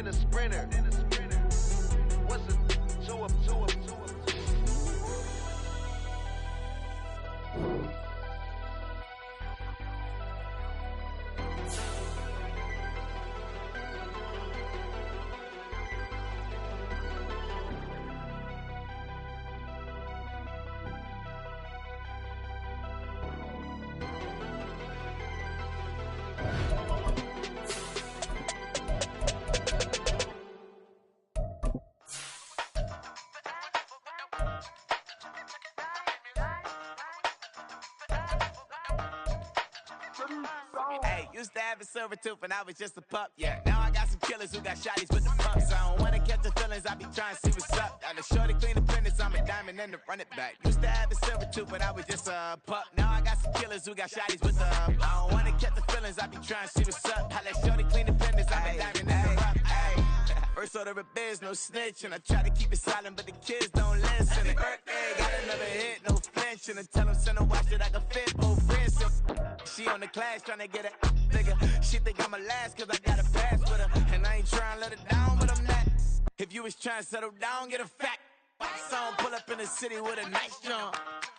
than a sprinter. What's a two up? Hey, used to have a silver tooth and I was just a pup, yeah. Now I got some killers who got shotties with the pumps. I don't wanna catch the feelings, I be trying to see what's up. Got the shorty clean the finish, I'm a diamond and to run it back. Used to have a silver tooth but I was just a pup. Now I got some killers who got shotties with the I don't wanna catch the feelings, I be trying to see what's up. I let shorty clean the finish, I'm a diamond and to run it back. First order of biz, no snitch, and I try to keep it silent, but the kids don't listen. And birthday, got another hit, no flinch, and I tell them send a watch that I can fit both wrists. She on the class trying to get a nigga. She think I'm a last cause I got a pass with her, and I ain't trying to let her down, but I'm not. If you was trying to settle down, get a fact. Song pull up in the city with a nice jump.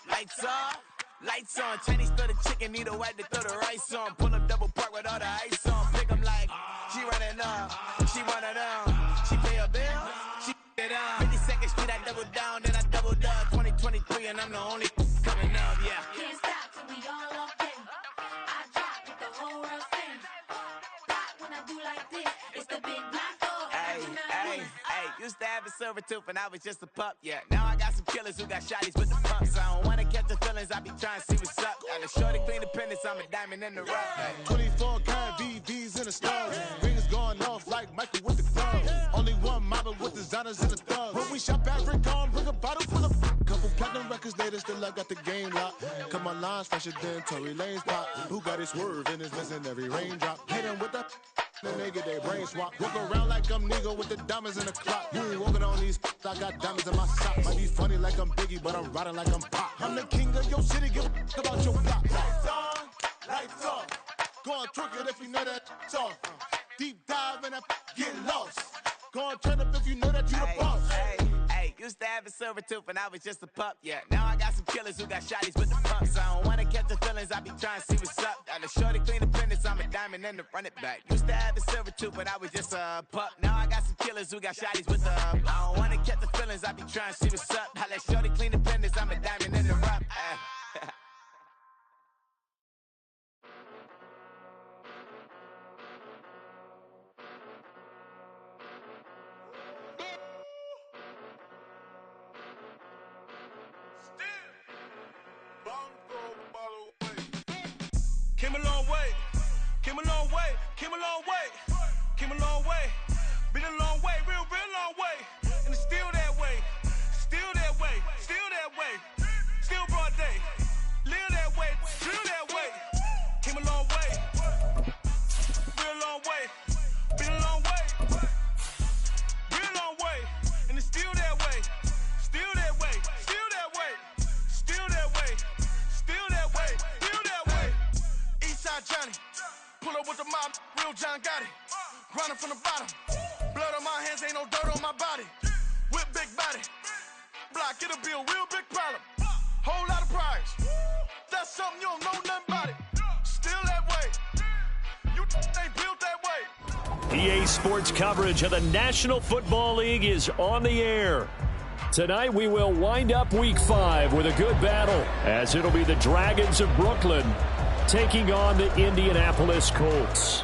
Lights off, lights on. Chinese throw the chicken, need a wipe to throw the rice on. Pull up double park with all the ice on. Pick 'em like, she running up, she running down. She pay her bill, she it up. 52nd Street, I double down, then I doubled up. 2023, and I'm the only coming up, yeah. Can't stop till we all locked in. I drop with the whole world spin. Rock when I do like this, it's the big black dog. Hey, used to have a silver tooth and I was just a pup, yeah. Now I got some killers who got shotties with the pumps. I don't wanna catch the feelings, I be trying to see what's up. Got a shorty clean the pennies, I'm a diamond in the rough. Hey. 24 karat VVs in the stars. Rings going off like Michael with the gloves. Only one mobbing with designers in the thugs. When we shop at Rick on, bring a bottle full of couple platinum records later, still I got the game locked. Cut my lines fresher than Tory Lane's pop. Who got it swerve and is missing every raindrop. Hit him with the then they get their brain swap. Walk around like I'm nigga with the diamonds in the clock. You ain't walking on these, I got diamonds in my sock. Might be funny like I'm Biggie, but I'm riding like I'm Pop. I'm the king of your city, give a about your block. Lights on, lights off. Go on, twerk it if you know that it's off. Deep dive and get lost. Go on, turn up if you know that you the boss. Hey, used to have a silver tooth and I was just a pup, yeah. Now I got some killers who got shotties with the pumps. I don't wanna catch the feelings, I be trying to see what's up. Got a shorty clean the finish, I'm a diamond and to run it back. Used to have a silver tooth but I was just a pup. Now I got some killers who got shotties with the I don't wanna catch the feelings, I be trying to see what's up. I let shorty clean the finish, I'm a diamond and to run. Came a long way, came a long way, came a long way, came a long way, been a long way, real long way, and it's still that way, still that way, still that way, still broad day, live that way, drill that way, came a long way, real long way, been a long way, real long way, and it's still that way, still that way, still that way, still that way, still that way, still that way. Eastside Johnny, pull up with the mob, real John got it. Grinding from the bottom, blood on my hands, ain't no dirt on my body. Whip big body, block, it'll be a real big problem. Whole lot of prize, that's something you don't know nothing about it. Still that way, you ain't built that way. EA Sports coverage of the National Football League is on the air. Tonight we will wind up Week 5 with a good battle, as it'll be the Dragons of Brooklyn taking on the Indianapolis Colts.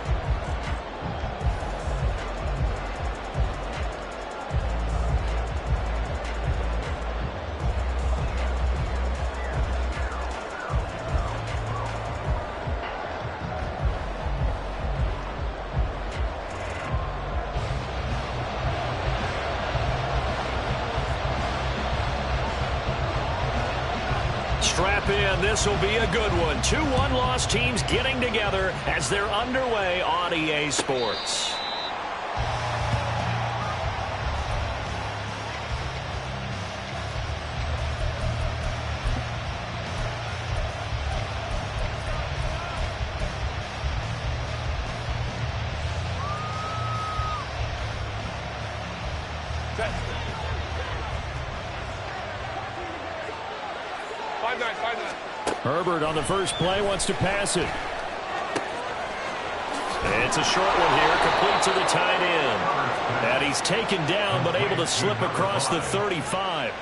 Strap in, this will be a good one. 2 one-loss teams getting together as they're underway on EA Sports. Set. 5-9, 5-9. Herbert on the first play wants to pass it. It's a short one here, complete to the tight end. And he's taken down, but able to slip across the 35.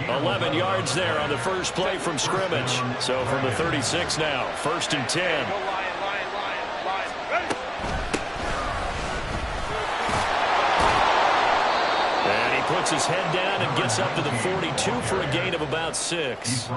11 yards there on the first play from scrimmage. So from the 36 now, 1st and 10. Puts his head down and gets up to the 42 for a gain of about 6.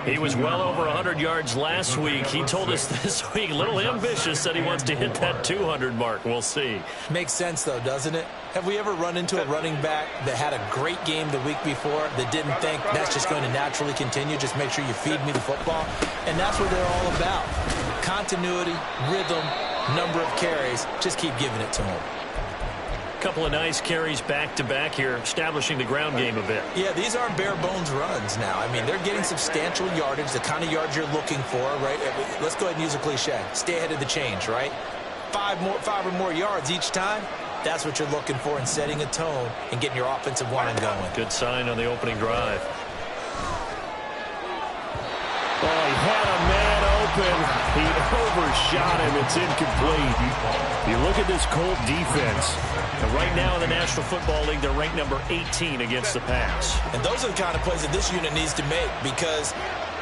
He was well over 100 yards last week. He told us this week, a little ambitious, that he wants to hit that 200 mark. We'll see. Makes sense, though, doesn't it? Have we ever run into a running back that had a great game the week before that didn't think that's just going to naturally continue? Just make sure you feed me the football. And that's what they're all about. Continuity, rhythm, number of carries. Just keep giving it to him. Couple of nice carries back-to-back here, establishing the ground game a bit. Yeah, these aren't bare-bones runs now. I mean, they're getting substantial yardage, the kind of yards you're looking for, right? Let's go ahead and use a cliche. Stay ahead of the change, right? 5 or more yards each time. That's what you're looking for in setting a tone and getting your offensive line going. Good sign on the opening drive. Oh, he had a man open. He overshot him. It's incomplete. You look at this Colt defense. And right now in the National Football League, they're ranked number 18 against the pass. And those are the kind of plays that this unit needs to make because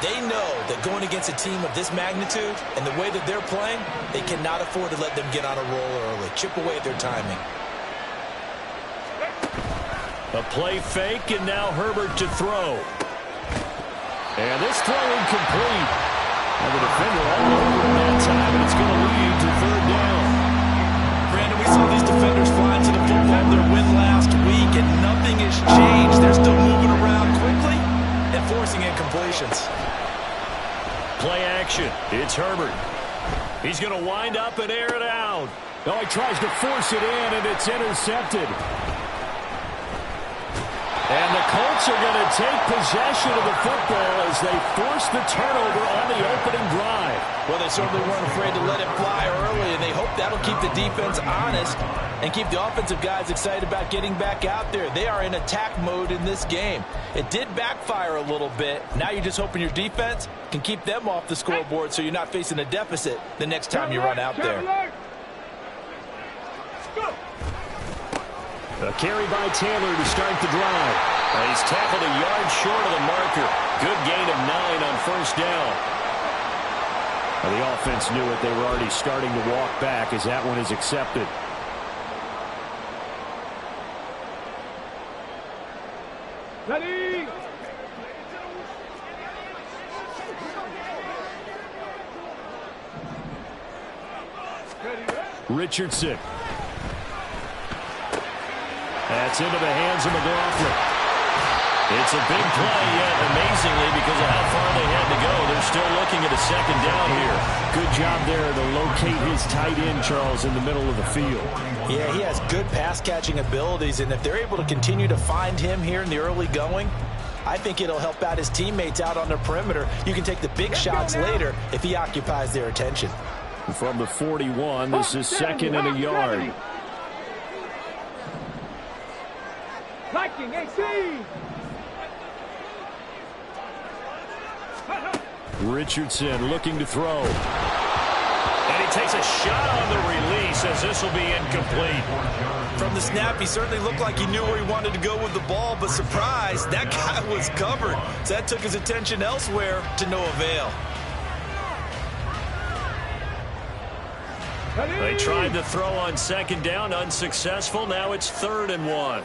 they know that going against a team of this magnitude and the way that they're playing, they cannot afford to let them get on a roll early. Chip away at their timing. A play fake, and now Herbert to throw. And this throw incomplete. And the defender all over him that time, and it's going to lead to 3rd down. Brandon, we saw these defenders flying to the football their win last week, and nothing has changed. They're still moving around quickly and forcing incompletions. Play action. It's Herbert. He's going to wind up and air it out. Oh, he tries to force it in, and it's intercepted. And the Colts are going to take possession of the football as they force the turnover on the opening drive. Well, they certainly weren't afraid to let it fly early, and they hope that'll keep the defense honest and keep the offensive guys excited about getting back out there. They are in attack mode in this game. It did backfire a little bit. Now you're just hoping your defense can keep them off the scoreboard so you're not facing a deficit the next time you run out there. A carry by Taylor to start the drive. He's tackled a yard short of the marker. Good gain of 9 on 1st down. Well, the offense knew it. They were already starting to walk back as that one is accepted. Ready? Richardson. That's into the hands of McLaughlin. It's a big play, yet amazingly, because of how far they had to go, they're still looking at a 2nd down here. Good job there to locate his tight end, Charles, in the middle of the field. Yeah, he has good pass-catching abilities, and if they're able to continue to find him here in the early going, I think it'll help out his teammates out on the perimeter. You can take the big shots later if he occupies their attention. From the 41, this is 2nd and a yard. Liking 18. Richardson looking to throw. And he takes a shot on the release as this will be incomplete. From the snap, he certainly looked like he knew where he wanted to go with the ball, but surprise, that guy was covered. So that took his attention elsewhere to no avail. They tried to throw on 2nd down, unsuccessful. Now it's 3rd and 1.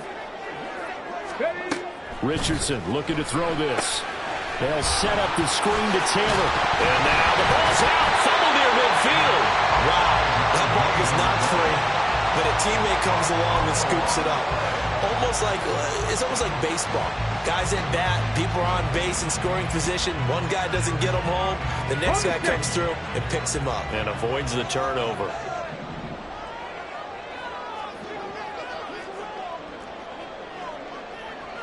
Richardson looking to throw this. They'll set up the screen to Taylor. And now the ball's out. Fumble near midfield. Wow, that ball was not free, but a teammate comes along and scoops it up. It's almost like baseball. Guys at bat, people are on base in scoring position. One guy doesn't get him home. The next guy comes through and picks him up. And avoids the turnover.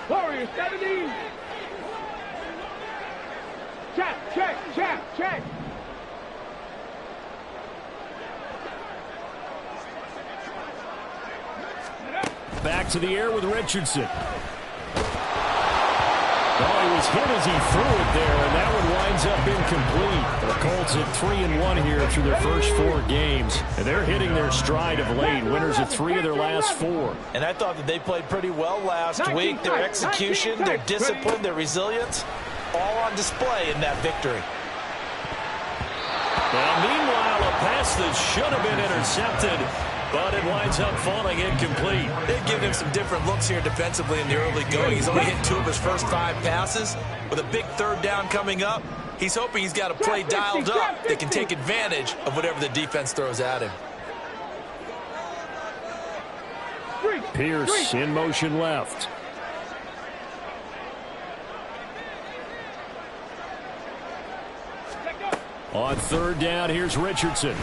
Warrior 70. Check. back to the air with Richardson. Oh, he was hit as he threw it there, and that one winds up incomplete. The Colts at 3-1 here through their first 4 games, and they're hitting their stride of late. Winners of 3 of their last 4. And I thought that they played pretty well last week. Their execution, their discipline, their resilience, all on display in that victory. Now, meanwhile, a pass that should have been intercepted, but it winds up falling incomplete. They've given him some different looks here defensively in the early going. He's only hit 2 of his first 5 passes. With a big 3rd down coming up, he's hoping he's got a play dialed up that can take advantage of whatever the defense throws at him. Pierce in motion left. On 3rd down, here's Richardson.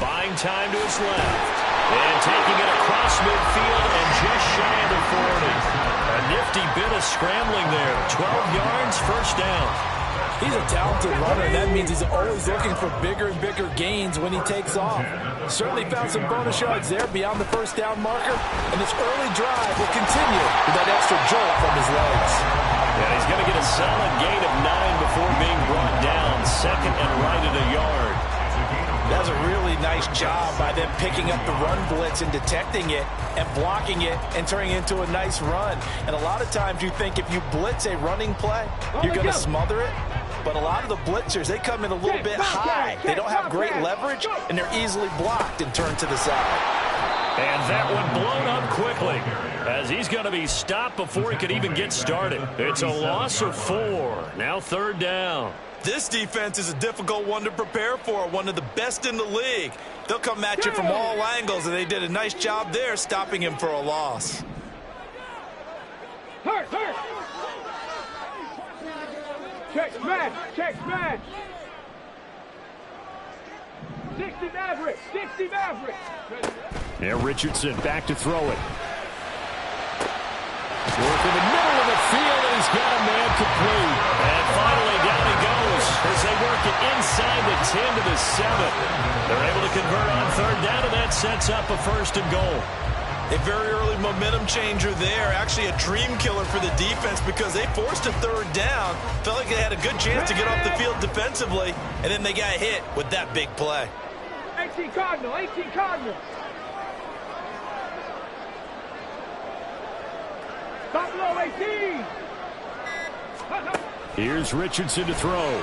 Buying time to his left. And taking it across midfield and just shy of the 40. A nifty bit of scrambling there. 12 yards, first down. He's a talented runner, and that means he's always looking for bigger and bigger gains when he takes off. Certainly found some bonus yards there beyond the first down marker, and this early drive will continue with that extra jolt from his legs. And he's going to get a solid gain of 9 before being brought down. 2nd and right at a yard. That was a really nice job by them picking up the run blitz and detecting it and blocking it and turning it into a nice run. And a lot of times you think if you blitz a running play, you're going to smother it. But a lot of the blitzers, they come in a little bit high. They don't have great leverage, and they're easily blocked and turned to the side. And that one blown up quickly as he's going to be stopped before he could even get started. It's a loss of 4. Now 3rd down. This defense is a difficult one to prepare for, one of the best in the league. They'll come at you from all angles, and they did a nice job there stopping him for a loss. Hurt. Check smash. 60 Maverick. Now Richardson back to throw it. Work in the middle of the field, and he's got a man complete. And finally down he goes as they work it inside the 10 to the 7. They're able to convert on 3rd down, and that sets up a 1st and goal. A very early momentum changer there. Actually a dream killer for the defense because they forced a 3rd down. Felt like they had a good chance to get off the field defensively, and then they got hit with that big play. 18 Cardinal. Top low 18. Here's Richardson to throw.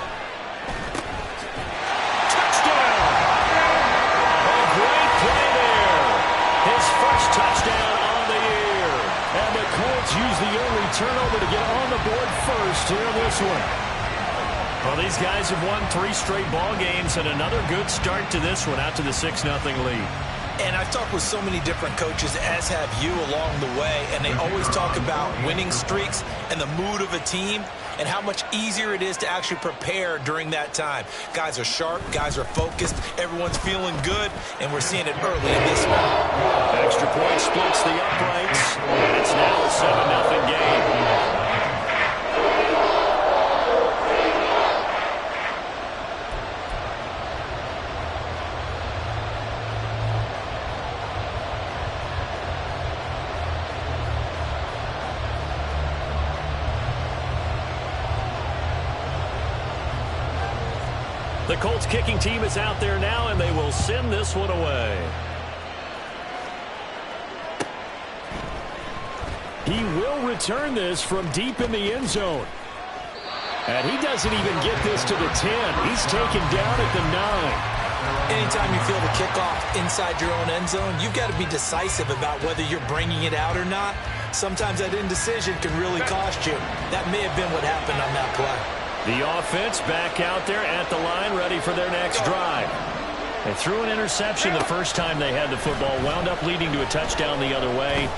His first touchdown on the year. And the Colts use the only turnover to get on the board first here in this one. Well, these guys have won 3 straight ball games and another good start to this one out to the 6-0 lead. And I've talked with so many different coaches, as have you along the way, and they always talk about winning streaks and the mood of a team and how much easier it is to actually prepare during that time. Guys are sharp, guys are focused, everyone's feeling good, and we're seeing it early in this one. Extra point splits the uprights, and it's now a 7-0 game. The Colts kicking team is out there now, and they will send this one away. He will return this from deep in the end zone. And he doesn't even get this to the 10. He's taken down at the 9. Anytime you feel the kickoff inside your own end zone, you've got to be decisive about whether you're bringing it out or not. Sometimes that indecision can really cost you. That may have been what happened on that play. The offense back out there at the line, ready for their next drive. They threw an interception the first time they had the football, wound up leading to a touchdown the other way.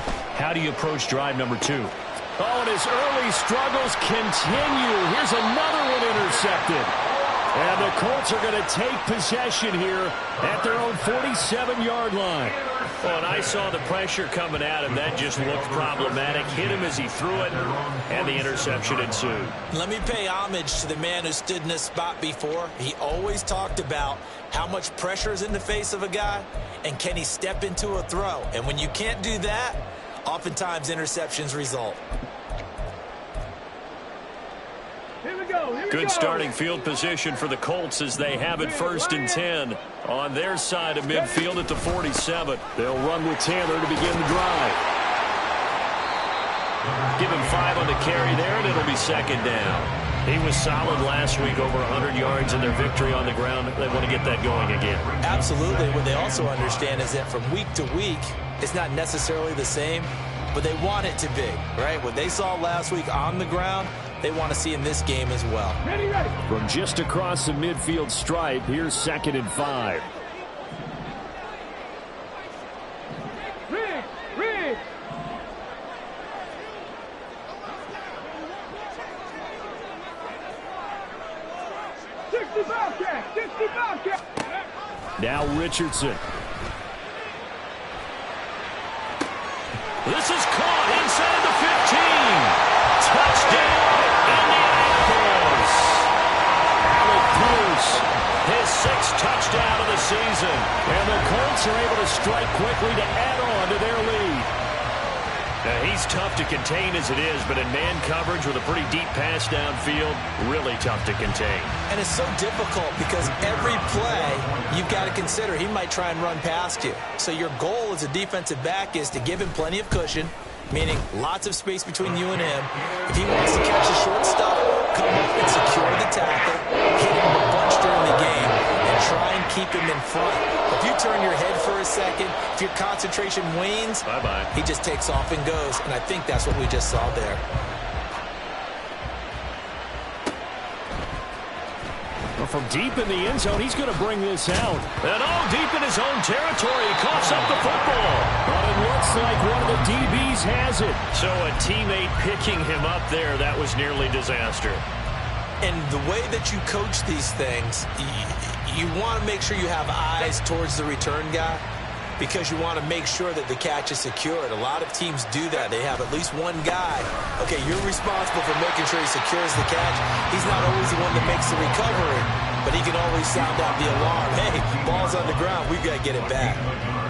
How do you approach drive number 2? Oh, and his early struggles continue. Here's another one intercepted. And the Colts are going to take possession here at their own 47-yard line. Well, and I saw the pressure coming at him. That just looked problematic. Hit him as he threw it, and the interception ensued. Let me pay homage to the man who stood in this spot before. He always talked about how much pressure is in the face of a guy, and can he step into a throw. And when you can't do that, oftentimes interceptions result. Here we go. Good starting field position for the Colts as they have it 1st and 10 on their side of midfield at the 47. They'll run with Taylor to begin the drive. Give him 5 on the carry there, and it'll be 2nd down. He was solid last week, over 100 yards in their victory on the ground. They want to get that going again. Absolutely. What they also understand is that from week to week, it's not necessarily the same, but they want it to be, right? What they saw last week on the ground, they want to see in this game as well. Ready, ready. From just across the midfield stripe, here's 2nd and 5. Rig. 60 Bobcat. Now Richardson. This is caught inside the 15. Touchdown, Indianapolis. Alec Pierce, his 6th touchdown of the season. And the Colts are able to strike quickly to add on to their lead. Now, he's tough to contain as it is, but in man coverage with a pretty deep pass downfield, really tough to contain. And it's so difficult because every play you've got to consider he might try and run past you. So your goal as a defensive back is to give him plenty of cushion, meaning lots of space between you and him. If he wants to catch the short stuff, come up and secure the tackle, hit him a bunch during the game, and try and keep him in front. If you turn your head for a second, if your concentration wanes, bye-bye. He just takes off and goes, and I think that's what we just saw there. Well, from deep in the end zone, he's going to bring this out. And deep in his own territory, he coughs up the football. But it looks like one of the DBs has it. So a teammate picking him up there, that was nearly disaster. And the way that you coach these things, you want to make sure you have eyes towards the return guy because you want to make sure that the catch is secured. A lot of teams do that. They have at least one guy. Okay, you're responsible for making sure he secures the catch. He's not always the one that makes the recovery, but he can always sound out the alarm. Hey, ball's on the ground. We've got to get it back.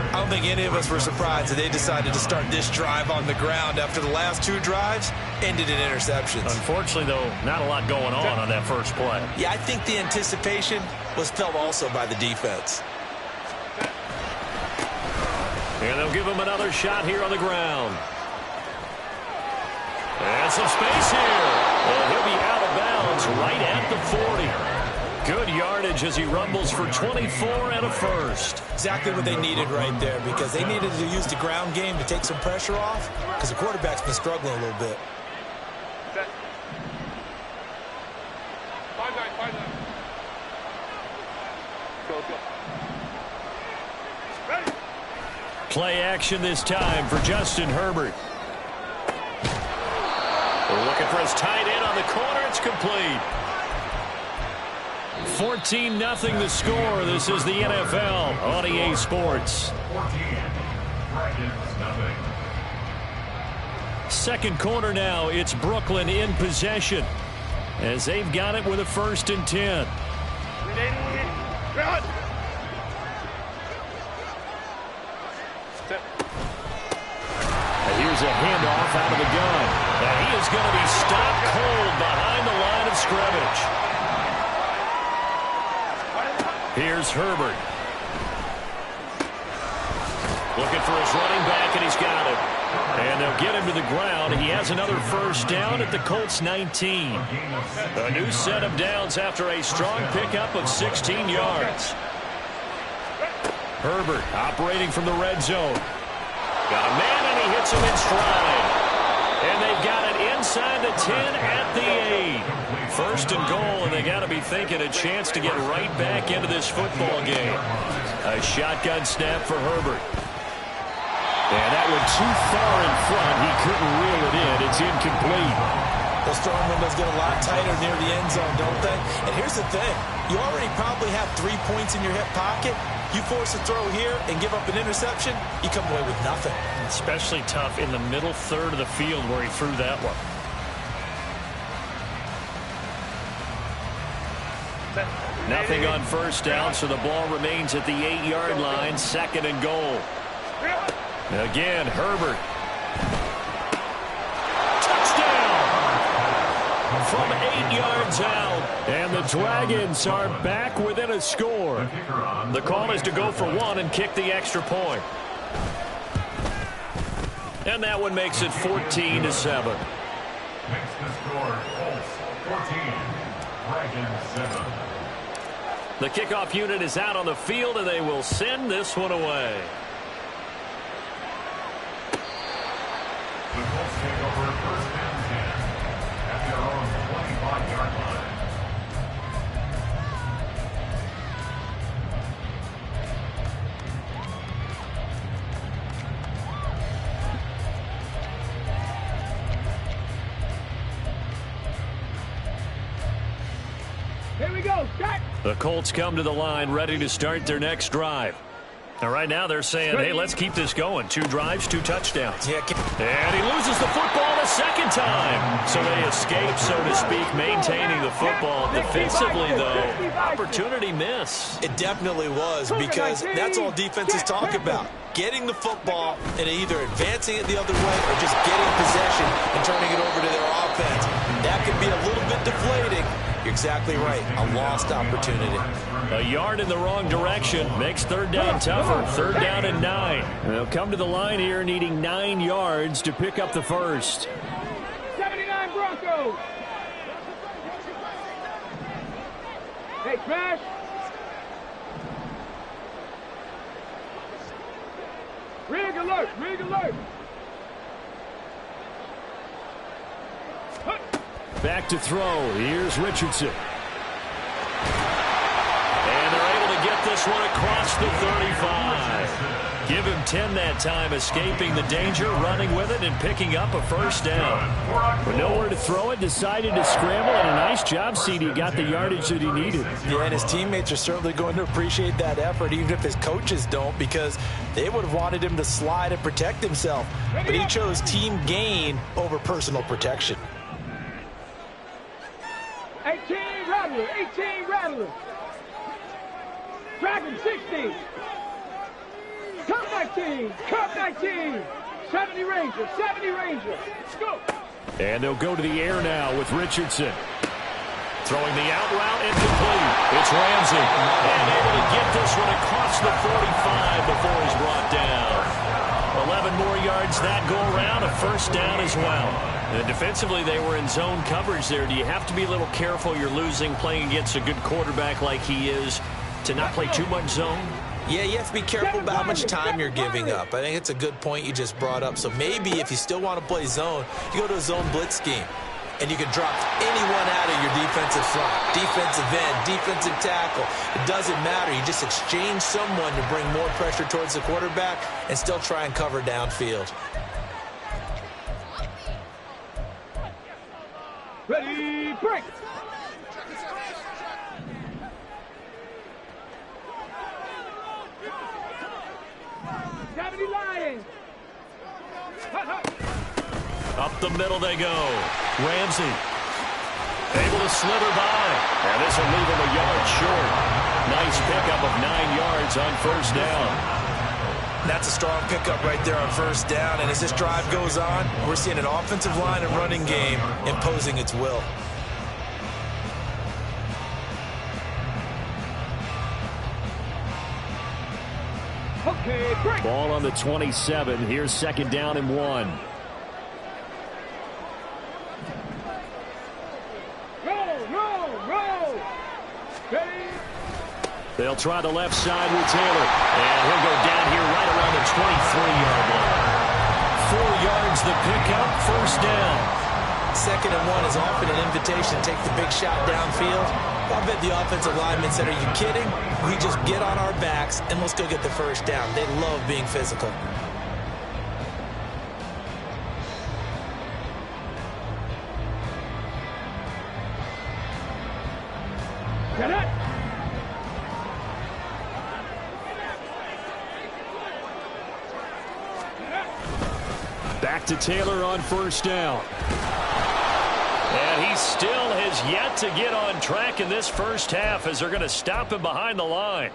I don't think any of us were surprised that they decided to start this drive on the ground after the last 2 drives ended in interceptions. Unfortunately, though, not a lot going on that first play. Yeah, I think the anticipation was felt also by the defense. And they'll give him another shot here on the ground. And some space here. Well, he'll be out of bounds right at the 40. Good yardage as he rumbles for 24 and a first. Exactly what they needed right there because they needed to use the ground game to take some pressure off because the quarterback's been struggling a little bit. Play action this time for Justin Herbert. We're looking for his tight end on the corner. It's complete. 14-0 the score. This is the NFL on EA Sports. 2nd quarter now. It's Brooklyn in possession as they've got it with a 1st and 10. Here's a handoff out of the gun. Now he is going to be stopped cold behind the line of scrimmage. Here's Herbert. Looking for his running back, and he's got it. And they'll get him to the ground. He has another 1st down at the Colts 19. A new set of downs after a strong pickup of 16 yards. Herbert operating from the red zone. Got a man, and he hits him in stride. And they've got it inside the 10 at the 8. 1st and goal, and they got to be thinking a chance to get right back into this football game. A shotgun snap for Herbert. And that went too far in front. He couldn't reel it in. It's incomplete. Those throwing windows get a lot tighter near the end zone, don't they? And here's the thing. You already probably have 3 points in your hip pocket. You force a throw here and give up an interception, you come away with nothing. Especially tough in the middle third of the field where he threw that one. Nothing on 1st down, so the ball remains at the 8-yard line. 2nd and goal. Again, Herbert. from 8 yards out. And the Dragons are back within a score. The call is to go for one and kick the extra point. And that one makes it 14-7. Makes the score Colts 14, Dragons 7. The kickoff unit is out on the field, and they will send this one away. The Colts take over first and 10 at their own 25-yard line. Here we go. Start. The Colts come to the line ready to start their next drive. And right now they're saying, hey, let's keep this going. 2 drives, 2 touchdowns. Yeah. And he loses the football a second time. So they escape, so to speak, maintaining the football. Defensively, though, opportunity miss. It definitely was, because that's all defenses talk about. Getting the football and either advancing it the other way or just getting possession and turning it over to their offense. That can be a little bit deflating. You're exactly right. A lost opportunity. A yard in the wrong direction makes third down tougher. Third down and 9. And they'll come to the line here needing 9 yards to pick up the first. 79 Broncos. Hey, Trash. Rig alert. Rig alert. Back to throw. Here's Richardson. And they're able to get this one across the 35. Give him 10 that time, escaping the danger, running with it, and picking up a first down. With nowhere to throw it, decided to scramble, and a nice job, CD. Got the yardage that he needed. Yeah, and his teammates are certainly going to appreciate that effort, even if his coaches don't, because they would have wanted him to slide and protect himself. But he chose team gain over personal protection. 18 Rattler. 18 Rattler. Dragon 60. Cup 19. Cup 19. 70 Ranger. 70 Ranger. Let's go. And they'll go to the air now with Richardson. Throwing the out route incomplete. It's Ramsey. And able to get this one across the 45 before he's brought down. 11 more yards that go around. A first down as well. And defensively, they were in zone coverage there. Do you have to be a little careful? You're losing, playing against a good quarterback like he is, to not play too much zone? Yeah, you have to be careful about how much time you're giving up. I think it's a good point you just brought up. So maybe if you still want to play zone, you go to a zone blitz scheme. And you can drop anyone out of your defensive front, defensive end, defensive tackle. It doesn't matter. You just exchange someone to bring more pressure towards the quarterback and still try and cover downfield. Ready, break. Lions. Up the middle they go. Ramsey able to slither by. And this will leave him a yard short. Nice pickup of 9 yards on first down. That's a strong pickup right there on first down. And as this drive goes on, we're seeing an offensive line and running game imposing its will. Okay, break. Ball on the 27. Here's second down and 1. Roll. Ready. They'll try the left side with Taylor. And he'll go down here right around the 23-yard line. 4 yards the pickup, first down. Second and 1 is often an invitation to take the big shot downfield. I bet the offensive lineman said, are you kidding? We just get on our backs and let's go get the first down. They love being physical. Get it. Back to Taylor on first down. And he still has yet to get on track in this first half as they're going to stop him behind the line.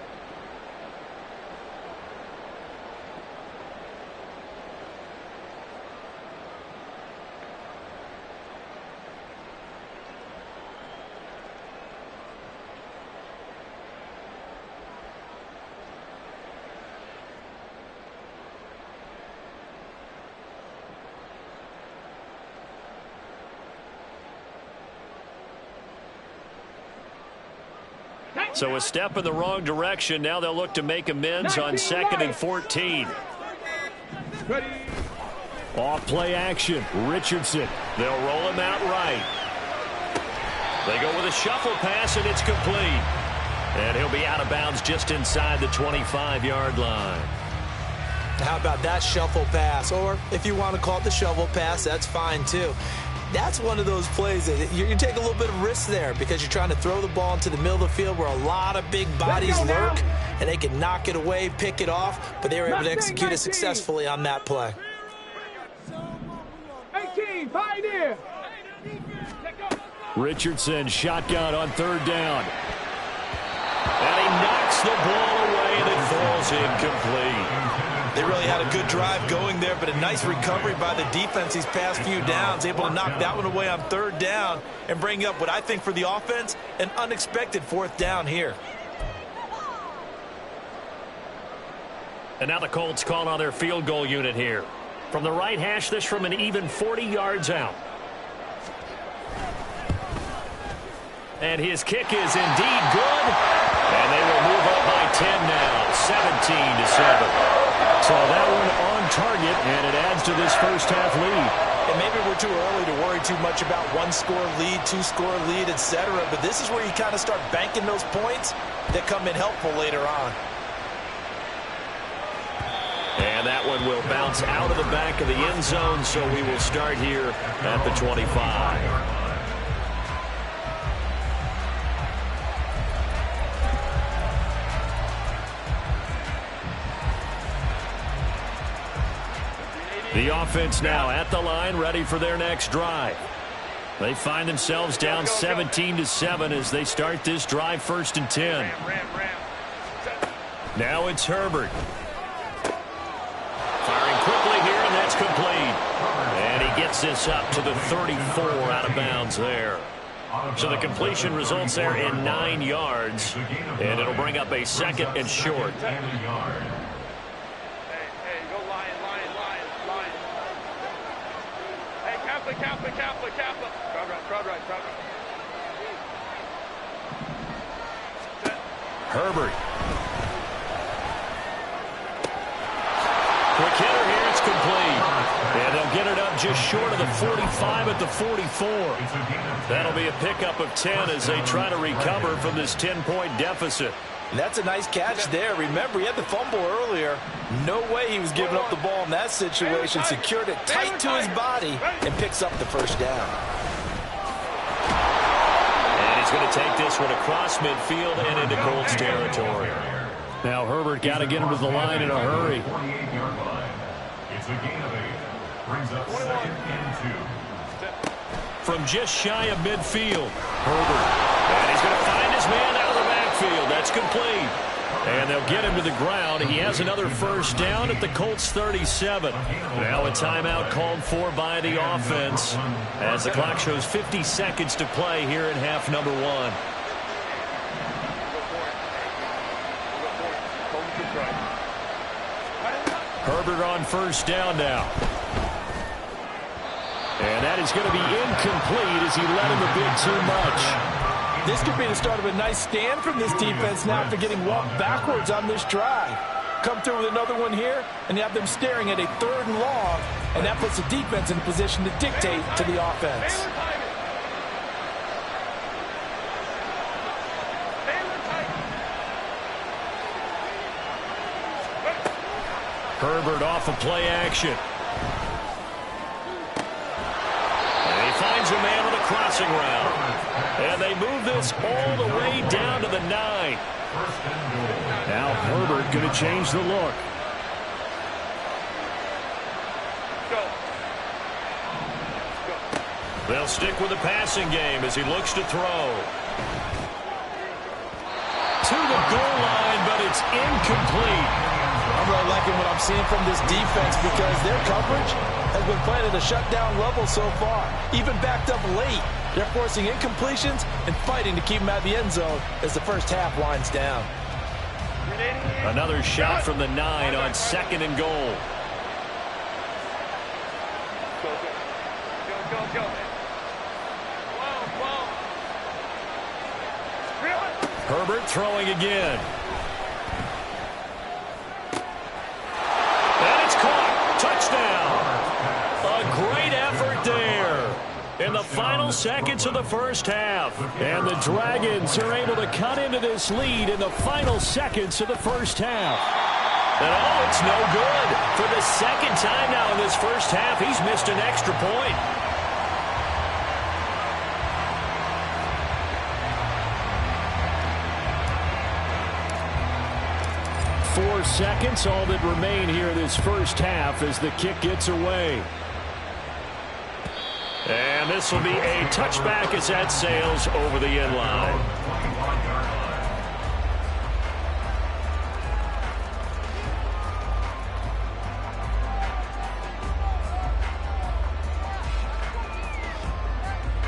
So a step in the wrong direction. Now they'll look to make amends on 2nd and 14. Off play action. Richardson. They'll roll him out right. They go with a shuffle pass, and it's complete. And he'll be out of bounds just inside the 25-yard line. How about that shuffle pass? Or if you want to call it the shovel pass, that's fine too. That's one of those plays that you take a little bit of risk there because you're trying to throw the ball into the middle of the field where a lot of big bodies lurk, and they can knock it away, pick it off, but they were able to execute it successfully on that play. 18, Pioneer. Richardson shotgun on 3rd down. And he knocks the ball away, and it falls incomplete. They really had a good drive going there, but a nice recovery by the defense these past few downs, able to knock that one away on 3rd down and bring up what I think for the offense, an unexpected 4th down here. And now the Colts call on their field goal unit here. From the right hash, this from an even 40 yards out. And his kick is indeed good. And they will move up by 10 now, 17-7. So that one on target, and it adds to this first half lead. And maybe we're too early to worry too much about 1-score lead, 2-score lead, etc. But this is where you kind of start banking those points that come in helpful later on. And that one will bounce out of the back of the end zone, so we will start here at the 25. The offense now at the line, ready for their next drive. They find themselves down 17-7 as they start this drive, 1st and 10. Now it's Herbert. Firing quickly here, and that's complete. And he gets this up to the 34 out of bounds there. So the completion results there in 9 yards, and it'll bring up a 2nd and short. Kappa. Crowd right. Herbert. Quick hitter here, it's complete. And they'll get it up just short of the 45 at the 44. That'll be a pickup of 10 as they try to recover from this 10-point deficit. That's a nice catch there. Remember, he had the fumble earlier. No way he was giving up the ball in that situation. Secured it tight to his body and picks up the 1st down. And he's going to take this one across midfield and into Colts territory. Now Herbert got to get him to the line in a hurry. It's a gain of 8. Brings up 2nd and 2. From just shy of midfield, Herbert. And he's going to find his man out of the backfield. That's complete. And they'll get him to the ground. He has another 1st down at the Colts 37. Now a timeout called for by the offense as the clock shows 50 seconds to play here in half number 1. Herbert on 1st down now. And that is going to be incomplete as he led him a bit too much. This could be the start of a nice stand from this defense now after getting walked backwards on this drive. Come through with another one here, and you have them staring at a 3rd and long, and that puts the defense in a position to dictate to the offense. Herbert off of play action. And he finds a man on a crossing route. And they move this all the way down to the 9. Now Herbert going to change the look. They'll stick with the passing game as he looks to throw. To the goal line, but it's incomplete. I'm really liking what I'm seeing from this defense because their coverage has been playing at a shutdown level so far. Even backed up late, they're forcing incompletions and fighting to keep them out of the end zone as the first half winds down. Another shot from the 9 on 2nd and goal. Go. Herbert throwing again. And it's caught. Touchdown. A great effort there in the final seconds of the first half. And the Dragons are able to cut into this lead in the final seconds of the first half. And oh, it's no good. For the second time now in this first half, he's missed an extra point. Four seconds, all that remain here in this first half as the kick gets away. And this will be a touchback as that sails over the end line.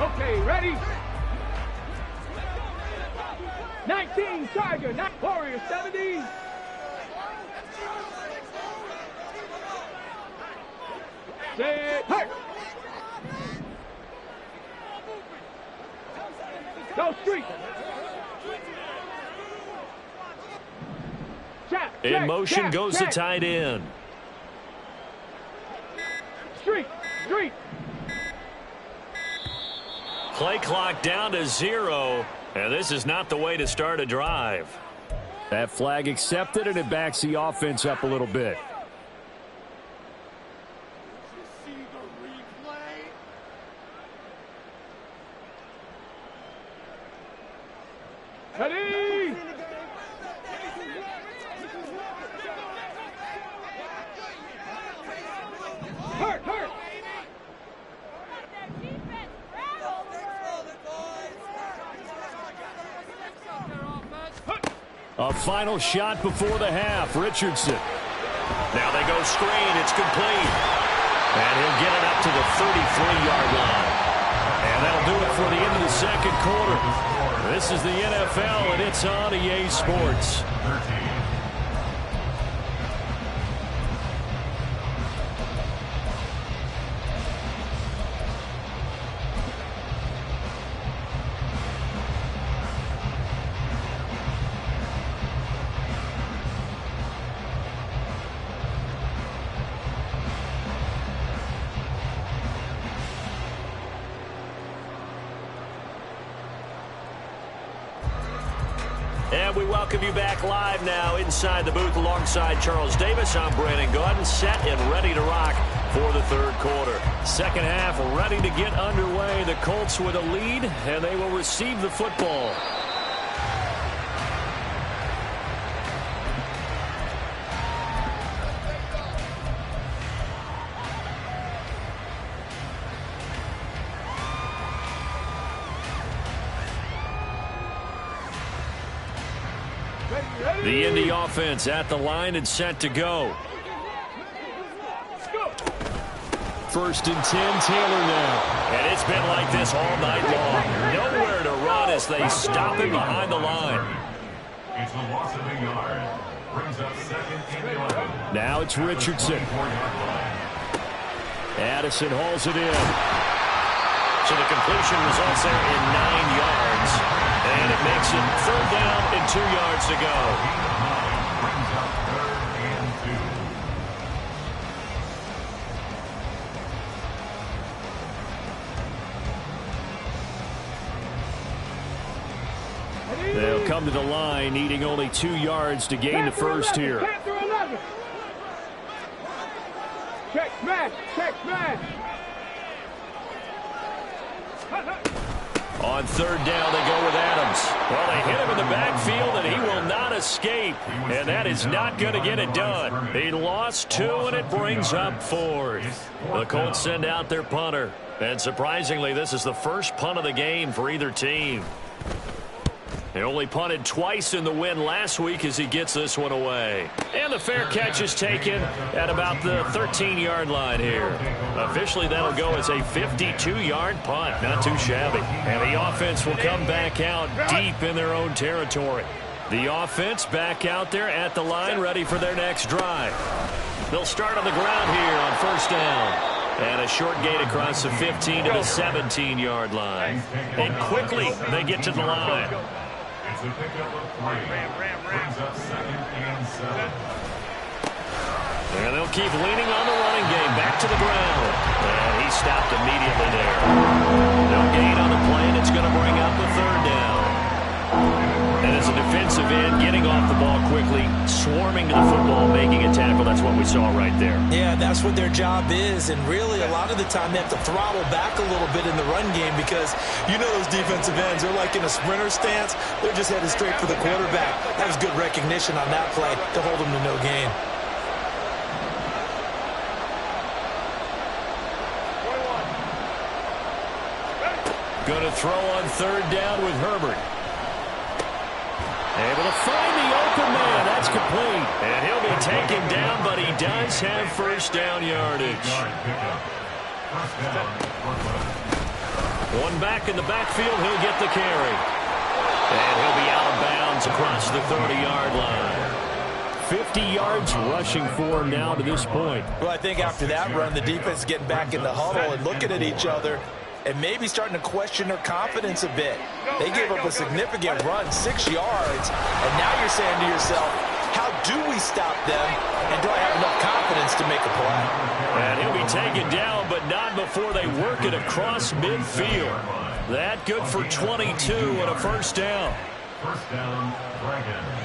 Okay, ready? 19 Tiger, not Warrior 70. Set, hurt. Go street. In motion goes the tight end. Street. Play clock down to 0, and this is not the way to start a drive. That flag accepted, and it backs the offense up a little bit. Ready? Hurt. A final shot before the half. Richardson. Now they go screen. It's complete. And he'll get it up to the 33-yard line. And that'll do it for the end of the second quarter. This is the NFL, and it's on EA Sports. And we welcome you back live now inside the booth alongside Charles Davis. I'm Brandon Gaudin, set and ready to rock for the third quarter. Second half ready to get underway. The Colts with a lead, and they will receive the football. The Indy offense at the line and set to go. First and 10, Taylor now. And it's been like this all night long. Nowhere to run as they stop him behind the line. It's a loss of a yard. Brings up second and 11. Now it's Richardson. Addison hauls it in. So the completion results there in 9 yards. And it makes it third down and 2 yards to go. Brings up third and 2. They'll come to the line, needing only 2 yards to gain the first here. Check smash. On third down, they go with Adams. Well, they hit him in the backfield, and he will not escape. And that is not going to get it done. He lost 2, and it brings up 4th. The Colts send out their punter. And surprisingly, this is the first punt of the game for either team. They only punted twice in the win last week as he gets this one away. And the fair catch is taken at about the 13-yard line here. Officially, that'll go as a 52-yard punt. Not too shabby. And the offense will come back out deep in their own territory. The offense back out there at the line, ready for their next drive. They'll start on the ground here on first down. And a short gain across the 15 to the 17-yard line. And quickly, they get to the line. It's a pickup of 3. Brings up 2nd and 7. And they'll keep leaning on the running game. Back to the ground. And he stopped immediately there. No gain on the play, and it's going to bring up the 3rd down. And as a defensive end, getting off the ball quickly, swarming to the football, making a tackle, that's what we saw right there. Yeah, that's what their job is. And really, a lot of the time, they have to throttle back a little bit in the run game because you know those defensive ends, they're like in a sprinter stance. They're just headed straight for the quarterback. That was good recognition on that play to hold them to no gain. Going to throw on 3rd down with Herbert. Able to find the open man. That's complete. And he'll be taken down, but he does have 1st down yardage. One back in the backfield. He'll get the carry. And he'll be out of bounds across the 30-yard line. 50 yards rushing for him now to this point. Well, I think after that run, the defense is getting back in the huddle and looking at each other and maybe starting to question their confidence a bit. They gave up a significant run, 6 yards, and now you're saying to yourself, how do we stop them, and do I have enough confidence to make a play? And he'll be taken down, but not before they work it across midfield. That good for 22 and a 1st down. 1st down, Dragons.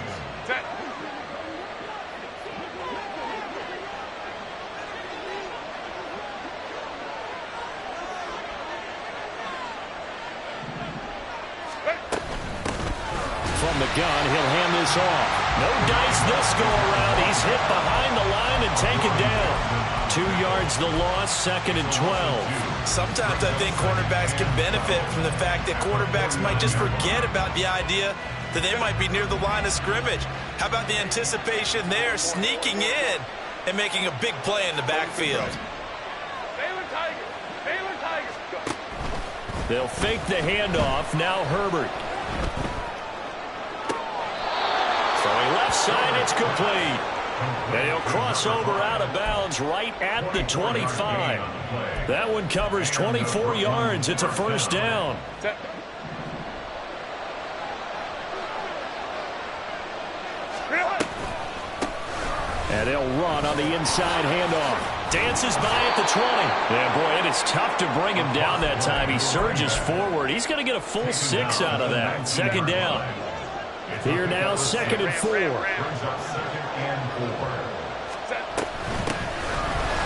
From the gun, he'll hand this off. No dice this go-around. He's hit behind the line and taken down. 2 yards the loss, 2nd and 12. Sometimes I think cornerbacks can benefit from the fact that quarterbacks might just forget about the idea that they might be near the line of scrimmage. How about the anticipation there, sneaking in and making a big play in the backfield? They'll fake the handoff. Now Herbert. Throwing left side, it's complete. And he'll cross over out of bounds right at the 25. That one covers 24 yards. It's a 1st down. And they'll run on the inside handoff. Dances by at the 20. Yeah, boy, it is tough to bring him down that time. He surges forward. He's going to get a full 6 out of that. 2nd down. Here now, 2nd and 4.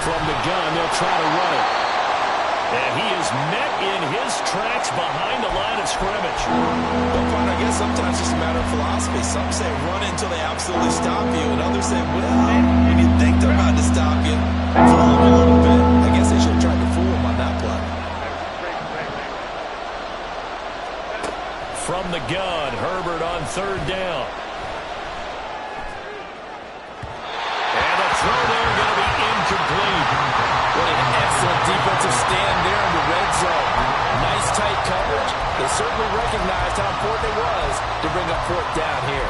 From the gun, they'll try to run it. And he is met in his tracks behind the line of scrimmage. Well, Vaughn, I guess sometimes it's a matter of philosophy. Some say run until they absolutely stop you, and others say, well, when you think they're about to stop you, fool them a little bit. I guess they should have tried to fool him on that play. From the gun, Herbert on 3rd down. And the throw there going to be incomplete. What an excellent defensive stand there in the red zone. Nice tight coverage. They certainly recognized how important it was to bring up 4th down here.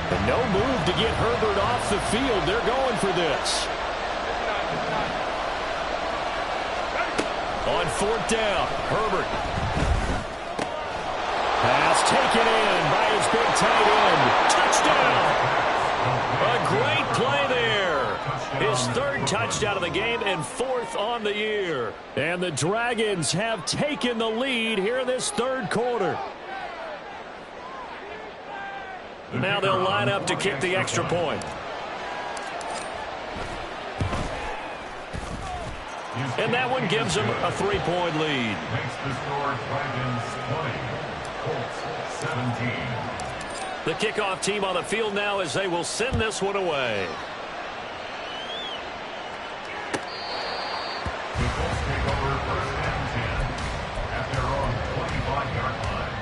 And no move to get Herbert off the field. They're going for this. On 4th down, Herbert. Pass taken in by his big tight end. Touchdown! A great play there. His 3rd touchdown of the game and 4th on the year. And the Dragons have taken the lead here in this 3rd quarter. Now they'll line up to kick the extra point. And that one gives them a 3-point lead. Makes the score Dragons 20, Colts 17. The kickoff team on the field now as they will send this one away. The Colts take over 1st and 10 at their own 25-yard line.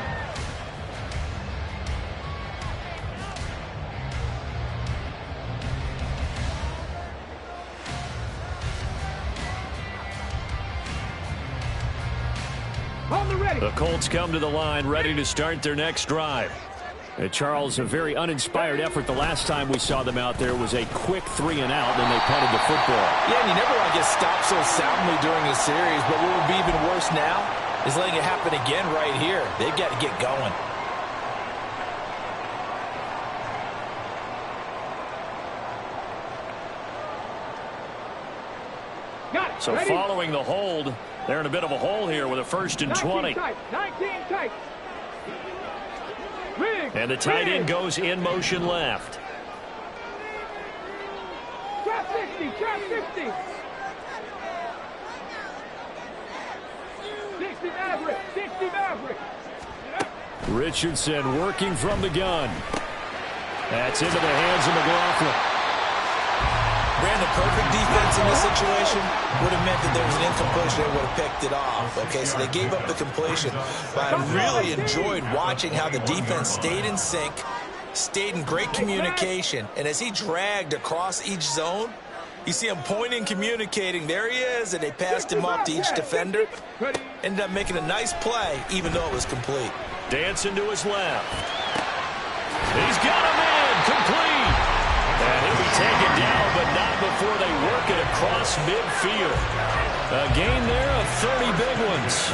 On the ready. The Colts come to the line ready to start their next drive. Charles, a very uninspired effort. The last time we saw them out there was a quick 3 and out, and they punted the football. Yeah, and you never want to get stopped so soundly during a series, but what would be even worse now is letting it happen again right here. They've got to get going. So following the hold, they're in a bit of a hole here with a 1st and 20. 19 tight. And the tight end goes in motion left. Trap 60. 60 Maverick. Richardson working from the gun. That's into the hands of McLaughlin. Ran the perfect defense in this situation would have meant that there was an incompletion. They would have picked it off. Okay, so they gave up the completion. But I really enjoyed watching how the defense stayed in sync, stayed in great communication. And as he dragged across each zone, you see him pointing, communicating. There he is, and they passed him off to each defender. Ended up making a nice play, even though it was complete. Dancing to his left. He's got a man complete. And he'll be taken down, but not before they work it across midfield. A gain there of 30 big ones.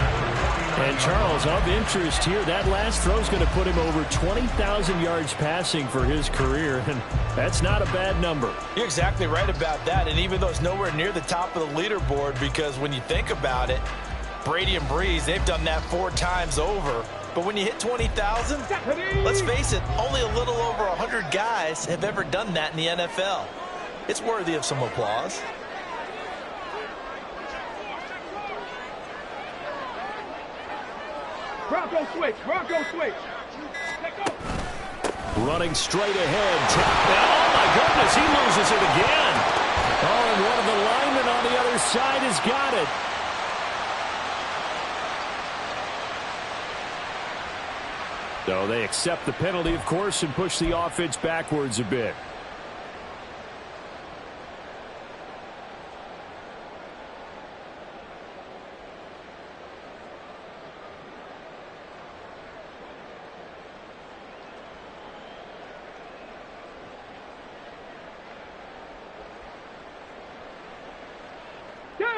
And Charles, of interest here, that last throw is going to put him over 20,000 yards passing for his career, and that's not a bad number. You're exactly right about that, and even though it's nowhere near the top of the leaderboard, because when you think about it, Brady and Breeze, they've done that 4 times over. But when you hit 20,000, let's face it, only a little over 100 guys have ever done that in the NFL. It's worthy of some applause. Bronco switch. Running straight ahead. Oh, my goodness, he loses it again. Oh, and one of the linemen on the other side has got it. So they accept the penalty, of course, and push the offense backwards a bit.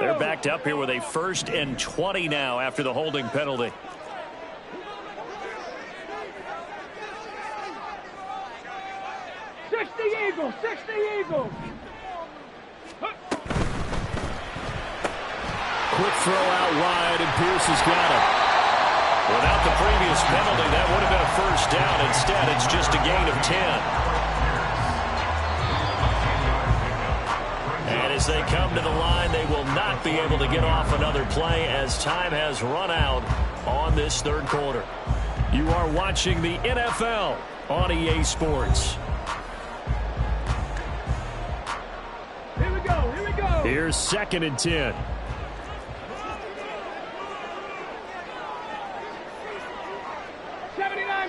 They're backed up here with a 1st and 20 now after the holding penalty. Eagles. Quick throw out wide, and Pierce has got it. Without the previous penalty, that would have been a 1st down. Instead, it's just a gain of 10. And as they come to the line, they will not be able to get off another play as time has run out on this 3rd quarter. You are watching the NFL on EA Sports. Here we go. Here's 2nd and 10.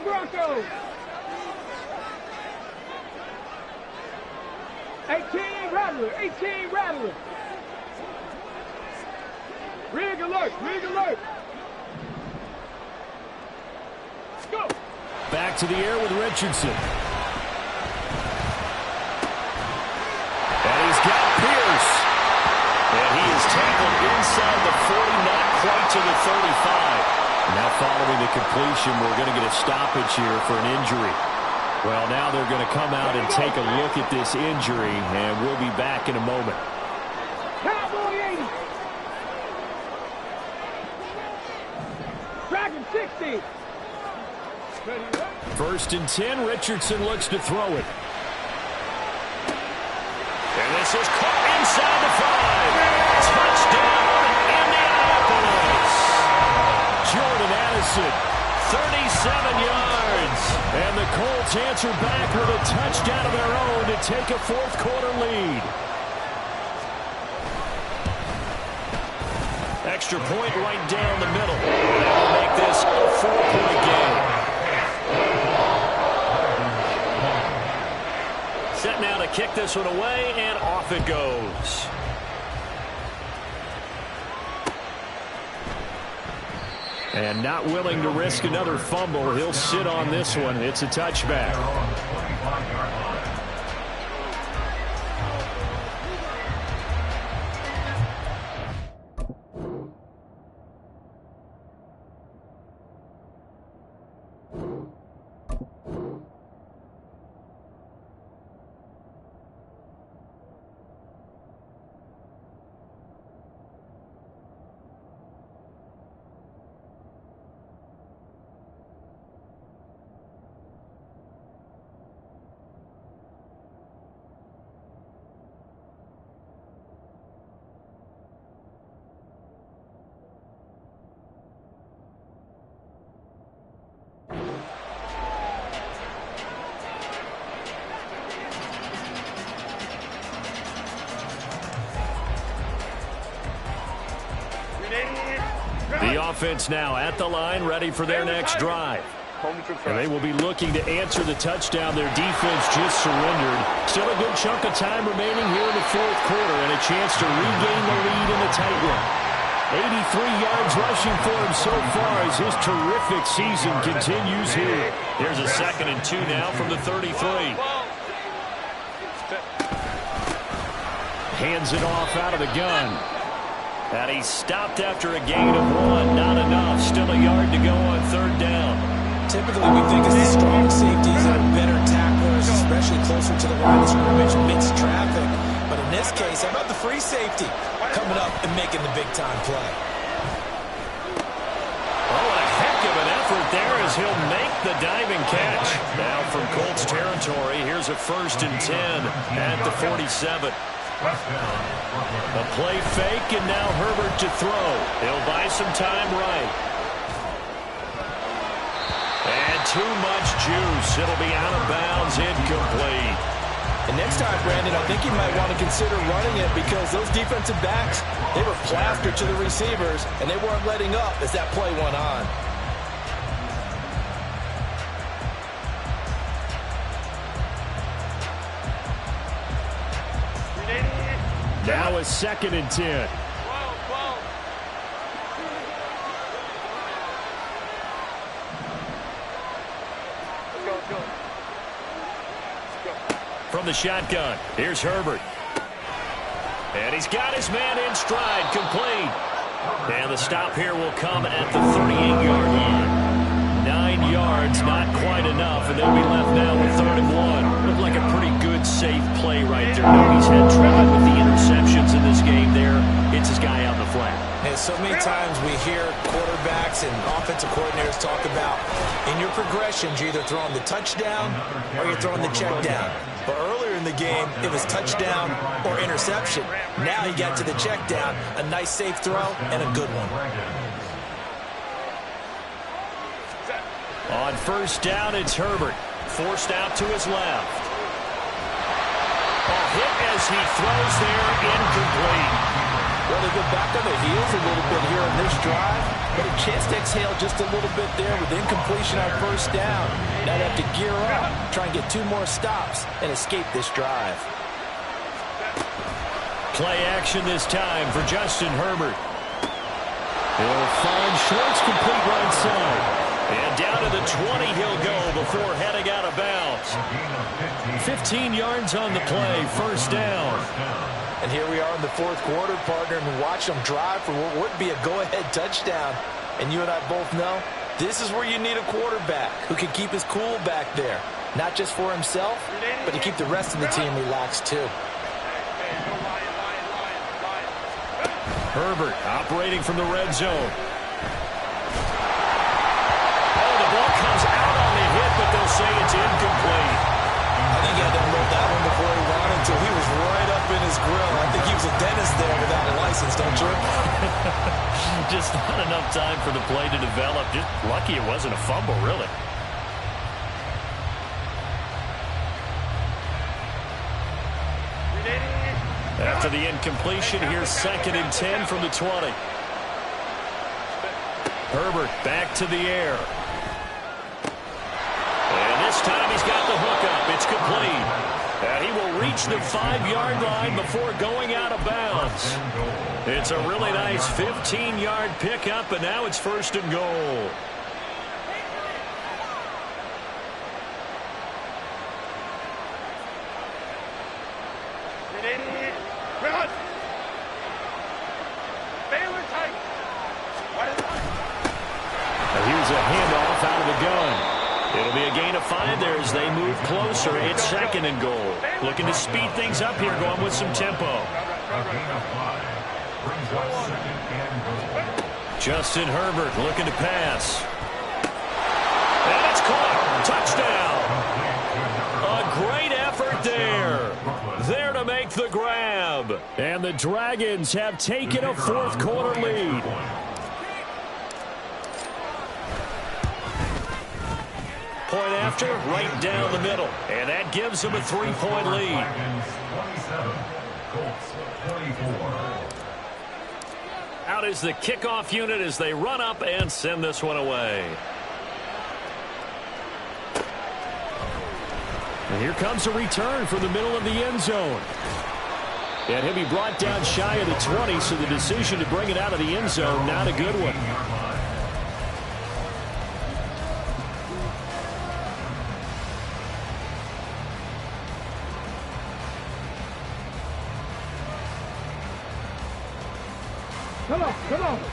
Broncos. 18 Rattler. Rig alert. Go. Back to the air with Richardson. And he's got Pierce. And he is tackled inside the 40, not quite to the 35. Now following the completion, we're going to get a stoppage here for an injury. Well, now they're going to come out and take a look at this injury, and we'll be back in a moment. Cowboy 80. Dragon 60. 1st and 10, Richardson looks to throw it. And this is caught inside the 5. Touchdown, Indianapolis. Jordan Addison, 37 yards. And the Colts answer back with a touchdown of their own to take a 4th quarter lead. Extra point right down the middle. That'll make this a 4-point game. Set now to kick this one away, and off it goes. And not willing to risk another fumble. He'll sit on this one. It's a touchback. The offense now at the line, ready for their next drive. And they will be looking to answer the touchdown their defense just surrendered. Still a good chunk of time remaining here in the fourth quarter and a chance to regain the lead in the tight one. 83 yards rushing for him so far as his terrific season continues here. Here's a 2nd and 2 now from the 33. Hands it off out of the gun. And he's stopped after a gain of 1. Not enough. Still a yard to go on 3rd down. Typically, we think it's the strong safeties that are better tacklers, especially closer to the line of scrimmage, mixed traffic. But in this case, how about the free safety coming up and making the big-time play? Oh, a heck of an effort there as he'll make the diving catch. Now from Colts territory, here's a 1st and 10 at the 47. A play fake, and now Herbert to throw. He'll buy some time right. And too much juice. It'll be out of bounds, incomplete. And next time, Brandon, I think you might want to consider running it because those defensive backs, they were plastered to the receivers, and they weren't letting up as that play went on. Now a 2nd and 10. From the shotgun, here's Herbert. And he's got his man in stride, complete. And the stop here will come at the 38-yard line. 9 yards, not quite enough, and they'll be left now with 3rd and 1. Looked like a pretty good, safe play right there. Nobody's had trouble with the interceptions in this game there. Hits his guy out in the flat. And so many times we hear quarterbacks and offensive coordinators talk about in your progressions, you're either throwing the touchdown or you're throwing the check down. But earlier in the game, it was touchdown or interception. Now you got to the check down, a nice safe throw, and a good one. On 1st down, it's Herbert. Forced out to his left. A hit as he throws there, incomplete. Well, they go back on their heels a little bit here on this drive, but a chance to exhale just a little bit there with incompletion on 1st down. Now they have to gear up, try and get 2 more stops, and escape this drive. Play action this time for Justin Herbert. He'll find Schwartz complete right side. And down to the 20 he'll go before heading out of bounds. 15 yards on the play, 1st down. And here we are in the 4th quarter, partner, and watch them drive for what would be a go-ahead touchdown. And you and I both know this is where you need a quarterback who can keep his cool back there. Not just for himself, but to keep the rest of the team relaxed too. Herbert operating from the red zone. Oh, the ball comes out on the hit, but they'll say it's incomplete. I think he had to unload that one before he ran until he was right up in his grill. I think he was a dentist there without a license, don't you? Just not enough time for the play to develop. Just lucky it wasn't a fumble, really. After the incompletion, here's 2nd and 10 from the 20. Herbert back to the air. And this time he's got the hookup. It's complete. And he will reach the 5-yard line before going out of bounds. It's a really nice 15-yard pickup, and now it's 1st and goal. Here's a handoff out of the gun. It'll be a gain of 5 there as they move closer. It's 2nd and goal. Looking to speed things up here, going with some tempo. Justin Herbert looking to pass. And it's caught. Touchdown. A great effort there. There to make the grab. And the Dragons have taken a 4th quarter lead. Point after, right down the middle. And that gives them a 3-point lead. Out is the kickoff unit as they run up and send this one away. And here comes a return from the middle of the end zone. And he'll be brought down shy of the 20, so the decision to bring it out of the end zone, not a good one.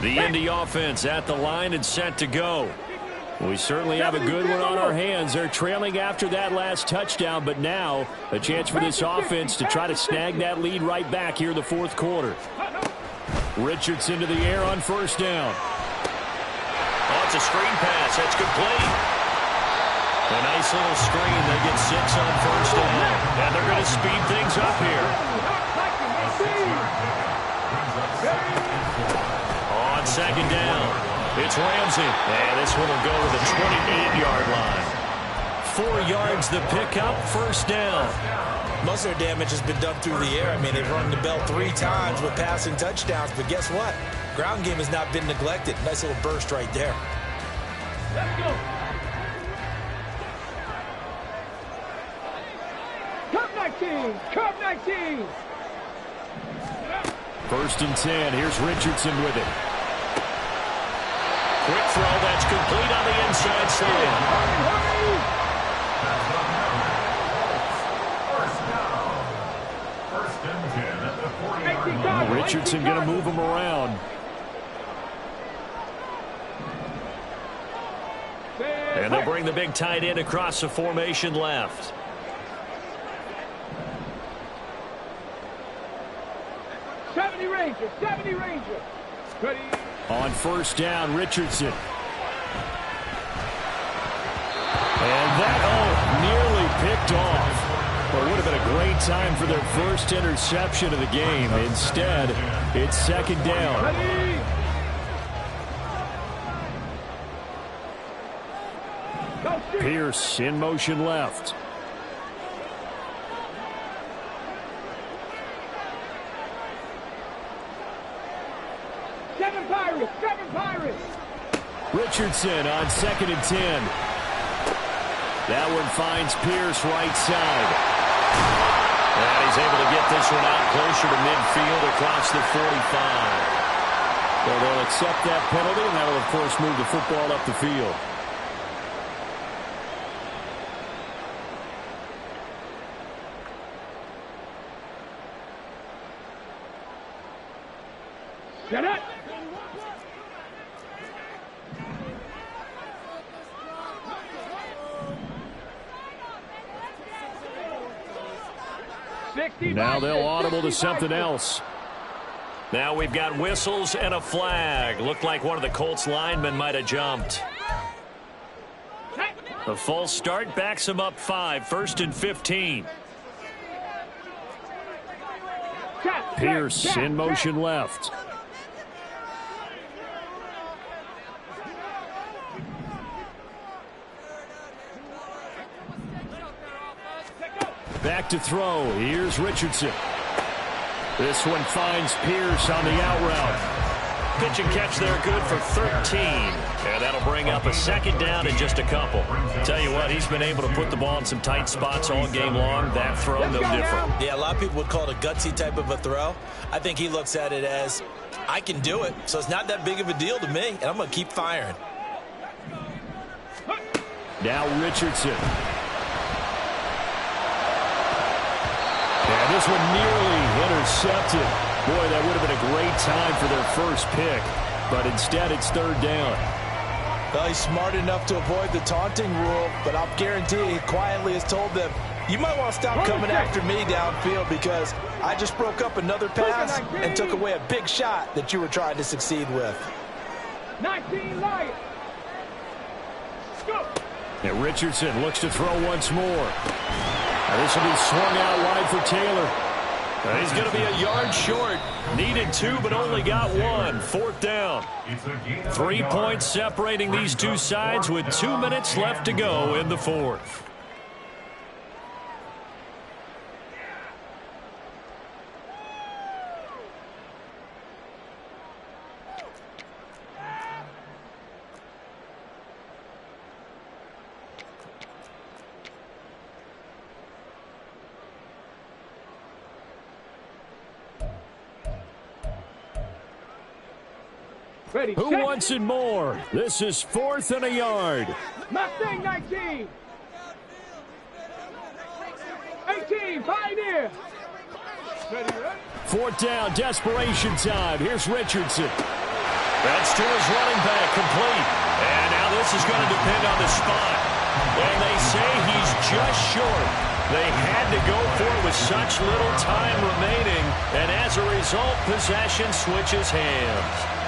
The Indy offense at the line and set to go. We certainly have a good one on our hands. They're trailing after that last touchdown, but now a chance for this offense to try to snag that lead right back here in the 4th quarter. Richardson to the air on 1st down. Oh, it's a screen pass. That's complete. A nice little screen. They get 6 on 1st down. And they're going to speed things up here. On 2nd down, it's Ramsey. And this one will go to the 28-yard line. 4 yards the pickup, 1st down. Most of their damage has been done through the air. I mean, they've rung the bell 3 times with passing touchdowns. But guess what? Ground game has not been neglected. Nice little burst right there. Let's go. Curve 19. Curve 19. 1st and 10. Here's Richardson with it. Quick throw. That's complete on the inside side. Richardson going to move him around. And they'll bring the big tight end across the formation left. '70 Ranger. Ready. On 1st down, Richardson. And that, nearly picked off. Well, it would have been a great time for their first interception of the game. Instead, it's 2nd down. Ready. Pierce in motion left. Seven Pirates. Richardson on 2nd and 10. That one finds Pierce right side. And he's able to get this one out closer to midfield across the 45. Well, they'll accept that penalty, and that'll, of course, move the football up the field. Get it. Now they'll audible to something else. Now we've got whistles and a flag. Looked like one of the Colts linemen might have jumped. The false start backs him up 5, 1st and 15. Pierce in motion left. Back to throw. Here's Richardson. This one finds Pierce on the out route. pitch and catch there good for 13. And that'll bring up a second down in just a couple. Tell you what, he's been able to put the ball in some tight spots all game long. That throw, no different. Yeah, a lot of people would call it a gutsy type of a throw. I think he looks at it as, I can do it, so it's not that big of a deal to me, and I'm going to keep firing. Now Richardson. And this one nearly intercepted. Boy, that would have been a great time for their first pick. But instead, it's third down. Well, he's smart enough to avoid the taunting rule, but I'll guarantee he quietly has told them, you might want to stop coming after me downfield because I just broke up another pass and took away a big shot that you were trying to succeed with. 19 Lions. Go. And Richardson looks to throw once more. And this will be swung out wide for Taylor. And he's going to be a yard short. Needed 2, but only got 1. Fourth down. 3 points separating these two sides with 2 minutes left to go in the fourth. Ready, Who check. wants it more? This is 4th and a yard. Mustang 19. 18, Pioneer. Ready, ready. 4th down, desperation time. Here's Richardson. That's to his running back, complete. And now this is going to depend on the spot. And they say he's just short. They had to go for it with such little time remaining. And as a result, possession switches hands.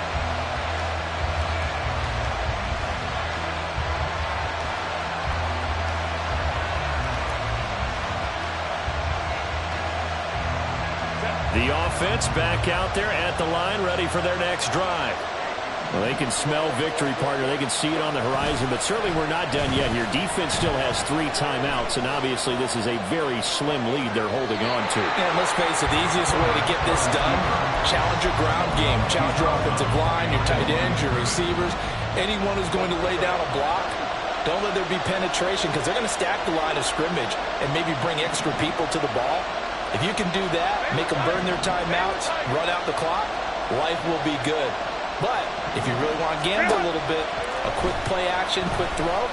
The offense back out there at the line, ready for their next drive. Well, they can smell victory, partner. They can see it on the horizon, but certainly we're not done yet here. Defense still has 3 timeouts, and obviously this is a very slim lead they're holding on to. And let's face it, the easiest way to get this done, challenge your ground game. Challenge your offensive line, your tight ends, your receivers, anyone who's going to lay down a block. Don't let there be penetration because they're going to stack the line of scrimmage and maybe bring extra people to the ball. If you can do that, make them burn their timeouts, run out the clock, life will be good. But if you really want to gamble a little bit, a quick play action, quick throw,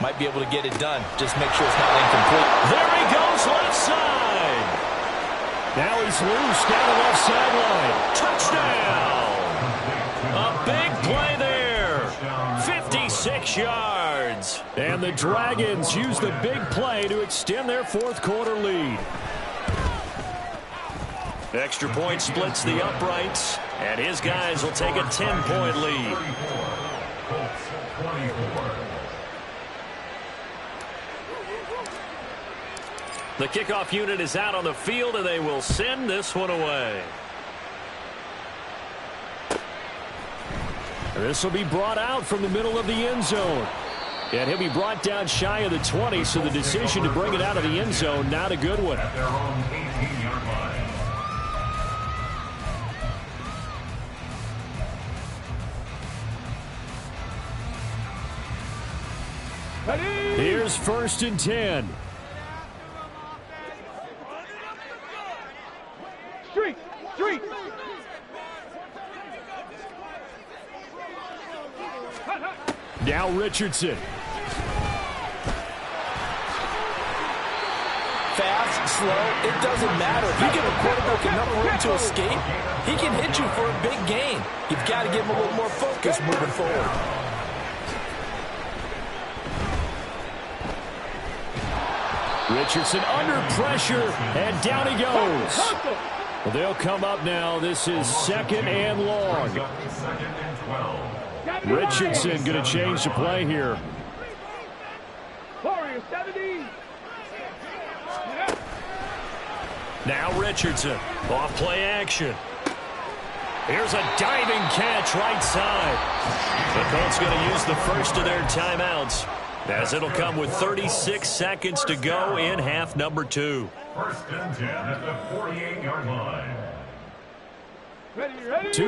might be able to get it done. Just make sure it's not incomplete. There he goes, left side. Now he's loose down the left sideline. Touchdown. A big play there. 56 yards. And the Dragons use the big play to extend their fourth quarter lead. Extra point splits the uprights, and his guys will take a 10-point lead. The kickoff unit is out on the field, and they will send this one away. This will be brought out from the middle of the end zone. And he'll be brought down shy of the 20, so the decision to bring it out of the end zone, not a good one. At their own 18-yard line. Here's 1st and 10. Street, street. Now Richardson. Fast, slow, it doesn't matter. If you give a quarterback enough room to escape, he can hit you for a big gain. You've got to give him a little more focus moving forward. Richardson under pressure, and down he goes. Well, they'll come up now. This is 2nd and long. Richardson going to change the play here. Warriors 70. Now Richardson, off play action. Here's a diving catch right side. The Colts going to use the first of their timeouts, as it'll come with 36 seconds to go in half number 2. 1st and 10 at the 48-yard line. 2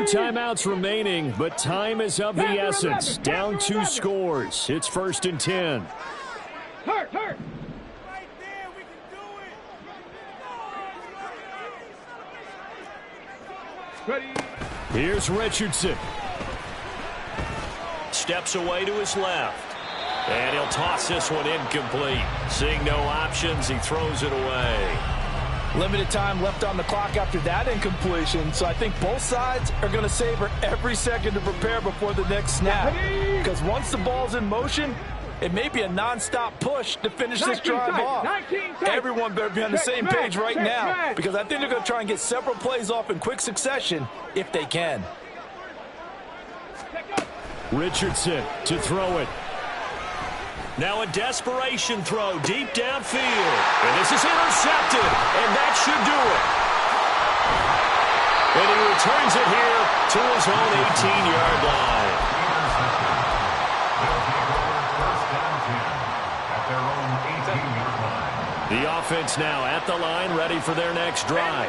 timeouts remaining, but time is of the essence. Down 2 scores. It's 1st and 10. Hurt. Right there, we can do it. Ready. Here's Richardson. Steps away to his left. And he'll toss this one incomplete. Seeing no options, he throws it away. Limited time left on the clock after that incompletion, so I think both sides are going to savor every second to prepare before the next snap. Because once the ball's in motion, it may be a non-stop push to finish this drive off. Everyone better be on the same page right now, because I think they're going to try and get several plays off in quick succession if they can. Richardson to throw it. Now a desperation throw deep downfield. And this is intercepted, and that should do it. And he returns it here to his own 18-yard line. The offense now at the line, ready for their next drive.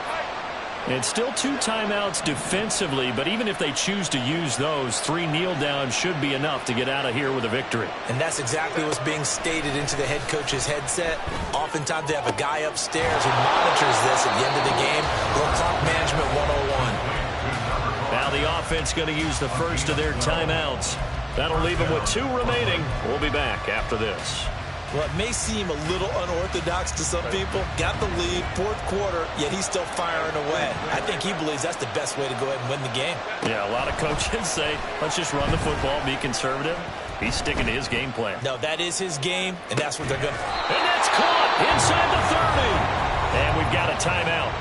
And still 2 timeouts defensively, but even if they choose to use those, 3 kneel downs should be enough to get out of here with a victory. And that's exactly what's being stated into the head coach's headset. Oftentimes they have a guy upstairs who monitors this at the end of the game. Little clock management 101. Now the offense going to use the first of their timeouts. That'll leave them with 2 remaining. We'll be back after this. Well, it may seem a little unorthodox to some people. Got the lead, 4th quarter, yet he's still firing away. I think he believes that's the best way to go ahead and win the game. Yeah, a lot of coaches say, let's just run the football, be conservative. He's sticking to his game plan. No, that is his game, and that's what they're going to. And that's caught inside the 30. And we've got a timeout.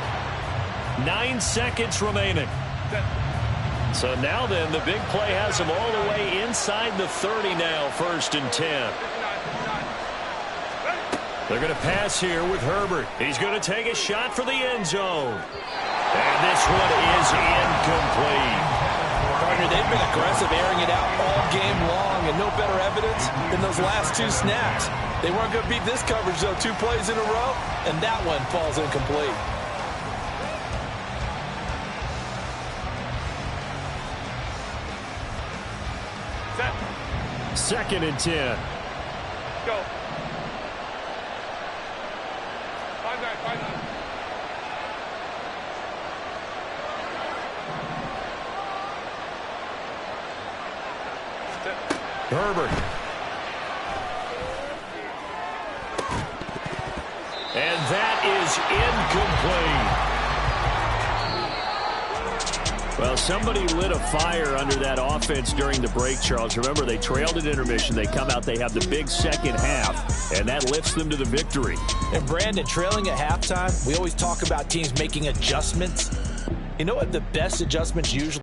9 seconds remaining. So now then, the big play has him all the way inside the 30 now, 1st and 10. They're going to pass here with Herbert. He's going to take a shot for the end zone. And this one is incomplete. Partner, they've been aggressive, airing it out all game long, and no better evidence than those last 2 snaps. They weren't going to beat this coverage, though, 2 plays in a row, and that one falls incomplete. Second and 10. Go. Herbert. And that is incomplete. Well, somebody lit a fire under that offense during the break, Charles. Remember, they trailed at intermission. They come out, they have the big second half, and that lifts them to the victory. And, Brandon, trailing at halftime, we always talk about teams making adjustments. You know what the best adjustments usually